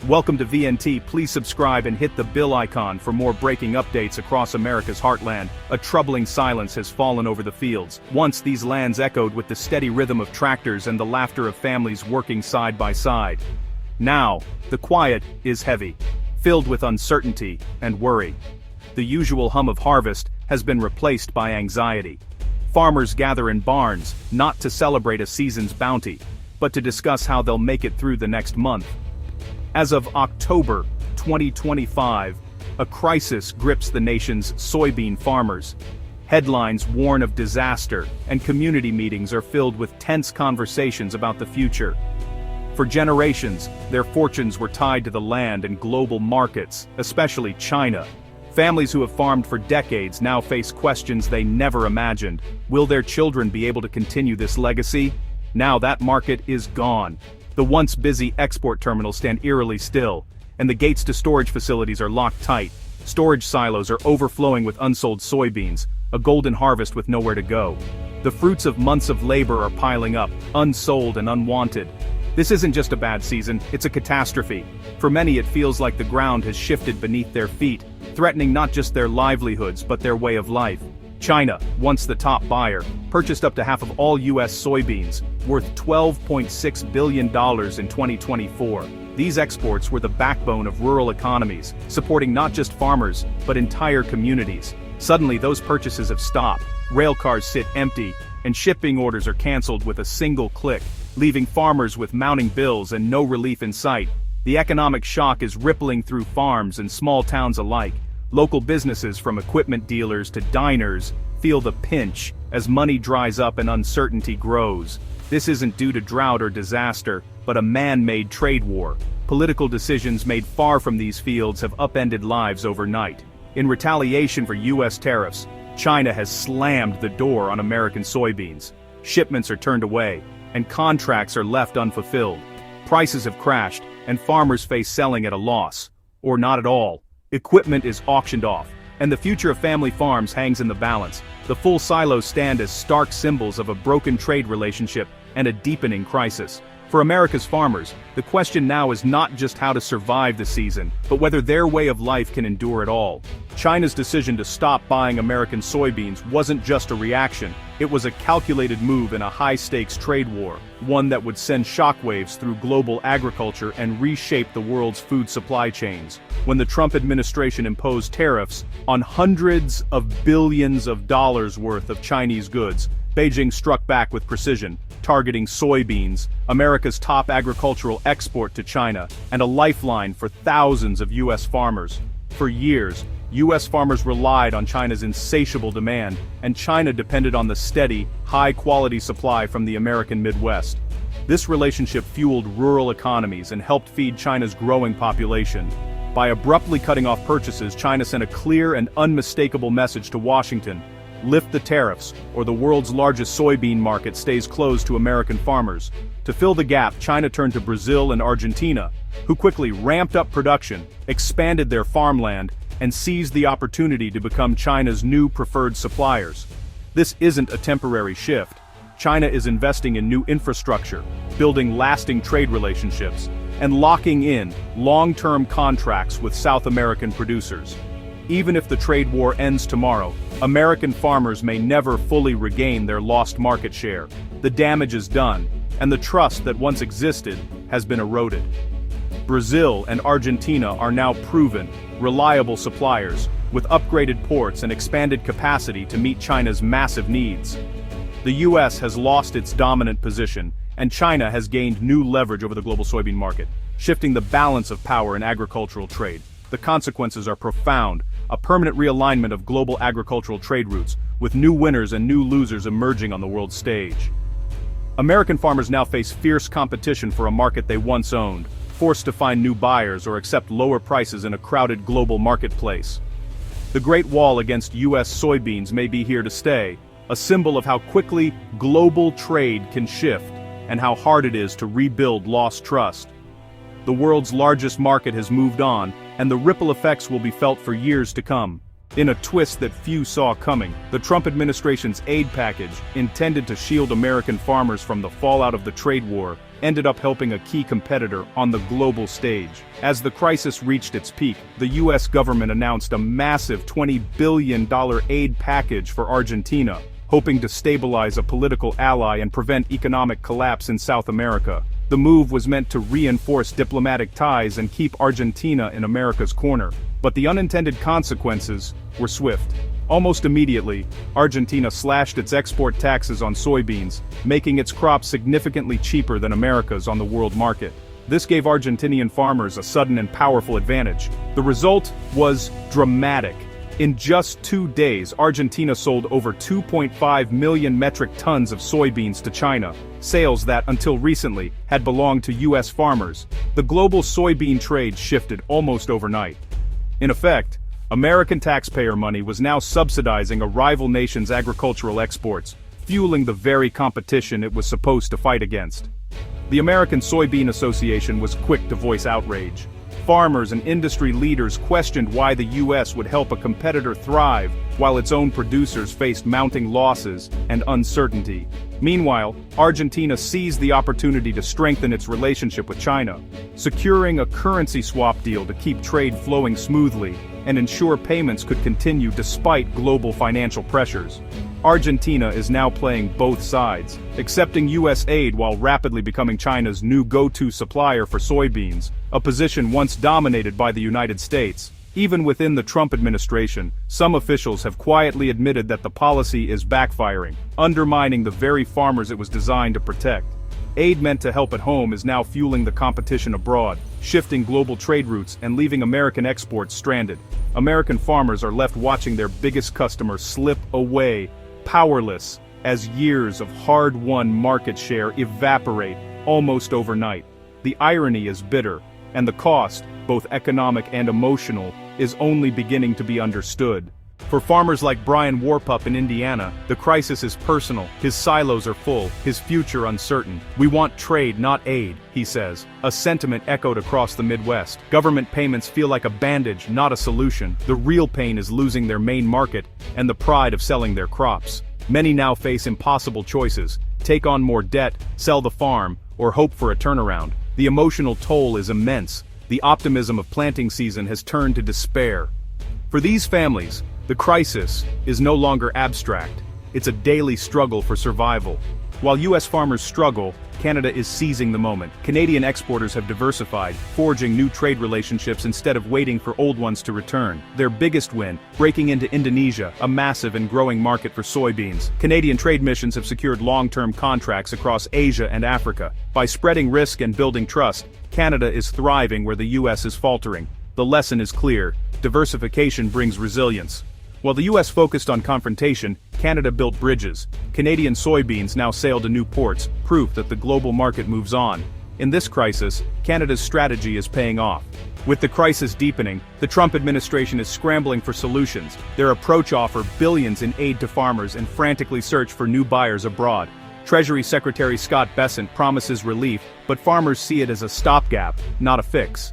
Welcome to VNT. Please subscribe and hit the bell icon for more breaking updates across America's heartland. A troubling silence has fallen over the fields. Once these lands echoed with the steady rhythm of tractors and the laughter of families working side by side. Now, the quiet is heavy, filled with uncertainty and worry. The usual hum of harvest has been replaced by anxiety. Farmers gather in barns, not to celebrate a season's bounty, but to discuss how they'll make it through the next month. As of October 2025, a crisis grips the nation's soybean farmers. Headlines warn of disaster, and community meetings are filled with tense conversations about the future. For generations, their fortunes were tied to the land and global markets, especially China. Families who have farmed for decades now face questions they never imagined. Will their children be able to continue this legacy? Now that market is gone. The once busy export terminals stand eerily still, and the gates to storage facilities are locked tight. Storage silos are overflowing with unsold soybeans, a golden harvest with nowhere to go. The fruits of months of labor are piling up, unsold and unwanted. This isn't just a bad season, it's a catastrophe. For many it feels like the ground has shifted beneath their feet, threatening not just their livelihoods but their way of life. China, once the top buyer, purchased up to half of all U.S. soybeans, worth $12.6 billion in 2024. These exports were the backbone of rural economies, supporting not just farmers, but entire communities. Suddenly those purchases have stopped, rail cars sit empty, and shipping orders are canceled with a single click, leaving farmers with mounting bills and no relief in sight. The economic shock is rippling through farms and small towns alike. Local businesses from equipment dealers to diners feel the pinch as money dries up and uncertainty grows. This isn't due to drought or disaster, but a man-made trade war. Political decisions made far from these fields have upended lives overnight. In retaliation for U.S. tariffs, China has slammed the door on American soybeans. Shipments are turned away, and contracts are left unfulfilled. Prices have crashed, and farmers face selling at a loss, or not at all. Equipment is auctioned off, and the future of family farms hangs in the balance. The full silos stand as stark symbols of a broken trade relationship and a deepening crisis. For America's farmers, the question now is not just how to survive the season, but whether their way of life can endure it all. China's decision to stop buying American soybeans wasn't just a reaction, it was a calculated move in a high-stakes trade war, one that would send shockwaves through global agriculture and reshape the world's food supply chains. When the Trump administration imposed tariffs on hundreds of billions of dollars worth of Chinese goods, Beijing struck back with precision, targeting soybeans, America's top agricultural export to China, and a lifeline for thousands of U.S. farmers. For years, U.S. farmers relied on China's insatiable demand, and China depended on the steady, high-quality supply from the American Midwest. This relationship fueled rural economies and helped feed China's growing population. By abruptly cutting off purchases, China sent a clear and unmistakable message to Washington: lift the tariffs, or the world's largest soybean market stays closed to American farmers. To fill the gap, China turned to Brazil and Argentina, who quickly ramped up production, expanded their farmland, and seized the opportunity to become China's new preferred suppliers. This isn't a temporary shift. China is investing in new infrastructure, building lasting trade relationships, and locking in long-term contracts with South American producers. Even if the trade war ends tomorrow, American farmers may never fully regain their lost market share. The damage is done, and the trust that once existed has been eroded. Brazil and Argentina are now proven, reliable suppliers, with upgraded ports and expanded capacity to meet China's massive needs. The U.S. has lost its dominant position, and China has gained new leverage over the global soybean market, shifting the balance of power in agricultural trade. The consequences are profound, a permanent realignment of global agricultural trade routes, with new winners and new losers emerging on the world stage. American farmers now face fierce competition for a market they once owned, forced to find new buyers or accept lower prices in a crowded global marketplace. The Great Wall against U.S. soybeans may be here to stay, a symbol of how quickly global trade can shift and how hard it is to rebuild lost trust. The world's largest market has moved on, and the ripple effects will be felt for years to come. In a twist that few saw coming, the Trump administration's aid package, intended to shield American farmers from the fallout of the trade war, ended up helping a key competitor on the global stage. As the crisis reached its peak, the US government announced a massive $20 billion aid package for Argentina, hoping to stabilize a political ally and prevent economic collapse in South America. The move was meant to reinforce diplomatic ties and keep Argentina in America's corner. But the unintended consequences were swift. Almost immediately, Argentina slashed its export taxes on soybeans, making its crops significantly cheaper than America's on the world market. This gave Argentinian farmers a sudden and powerful advantage. The result was dramatic. In just 2 days, Argentina sold over 2.5 million metric tons of soybeans to China, sales that, until recently, had belonged to US farmers. The global soybean trade shifted almost overnight. In effect, American taxpayer money was now subsidizing a rival nation's agricultural exports, fueling the very competition it was supposed to fight against. The American Soybean Association was quick to voice outrage. Farmers and industry leaders questioned why the US would help a competitor thrive while its own producers faced mounting losses and uncertainty. Meanwhile, Argentina seized the opportunity to strengthen its relationship with China, securing a currency swap deal to keep trade flowing smoothly and ensure payments could continue despite global financial pressures. Argentina is now playing both sides, accepting US aid while rapidly becoming China's new go-to supplier for soybeans, a position once dominated by the United States. Even within the Trump administration, some officials have quietly admitted that the policy is backfiring, undermining the very farmers it was designed to protect. Aid meant to help at home is now fueling the competition abroad, shifting global trade routes and leaving American exports stranded. American farmers are left watching their biggest customer slip away, powerless, as years of hard-won market share evaporate almost overnight. The irony is bitter, and the cost, both economic and emotional, is only beginning to be understood. For farmers like Brian Warpup in Indiana, the crisis is personal, his silos are full, his future uncertain. "We want trade, not aid," he says, a sentiment echoed across the Midwest. Government payments feel like a bandage, not a solution. The real pain is losing their main market and the pride of selling their crops. Many now face impossible choices: take on more debt, sell the farm, or hope for a turnaround. The emotional toll is immense. The optimism of planting season has turned to despair. For these families, the crisis is no longer abstract. It's a daily struggle for survival. While US farmers struggle, Canada is seizing the moment. Canadian exporters have diversified, forging new trade relationships instead of waiting for old ones to return. Their biggest win, breaking into Indonesia, a massive and growing market for soybeans. Canadian trade missions have secured long-term contracts across Asia and Africa. By spreading risk and building trust, Canada is thriving where the US is faltering. The lesson is clear: diversification brings resilience. While the US focused on confrontation, Canada built bridges. Canadian soybeans now sail to new ports, proof that the global market moves on. In this crisis, Canada's strategy is paying off. With the crisis deepening, the Trump administration is scrambling for solutions. Their approach offers billions in aid to farmers and frantically search for new buyers abroad. Treasury Secretary Scott Bessent promises relief, but farmers see it as a stopgap, not a fix.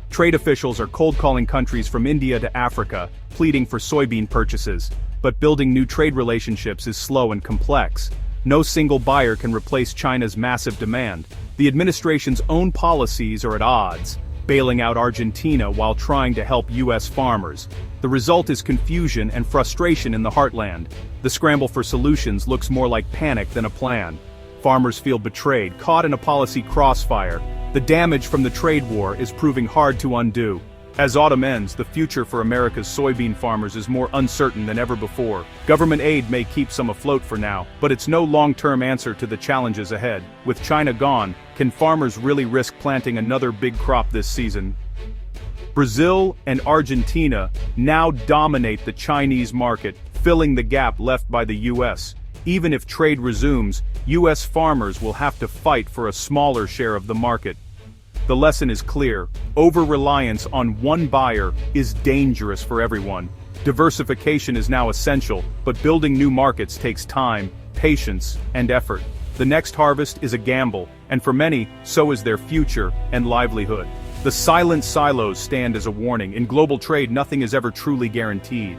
Trade officials are cold-calling countries from India to Africa, pleading for soybean purchases. But building new trade relationships is slow and complex. No single buyer can replace China's massive demand. The administration's own policies are at odds, bailing out Argentina while trying to help US farmers. The result is confusion and frustration in the heartland. The scramble for solutions looks more like panic than a plan. Farmers feel betrayed, caught in a policy crossfire. The damage from the trade war is proving hard to undo. As autumn ends, the future for America's soybean farmers is more uncertain than ever before. Government aid may keep some afloat for now, but it's no long-term answer to the challenges ahead. With China gone, can farmers really risk planting another big crop this season? Brazil and Argentina now dominate the Chinese market, filling the gap left by the US. Even if trade resumes, US farmers will have to fight for a smaller share of the market. The lesson is clear: over-reliance on one buyer is dangerous for everyone. Diversification is now essential, but building new markets takes time, patience, and effort. The next harvest is a gamble, and for many, so is their future and livelihood. The silent silos stand as a warning. In global trade, nothing is ever truly guaranteed.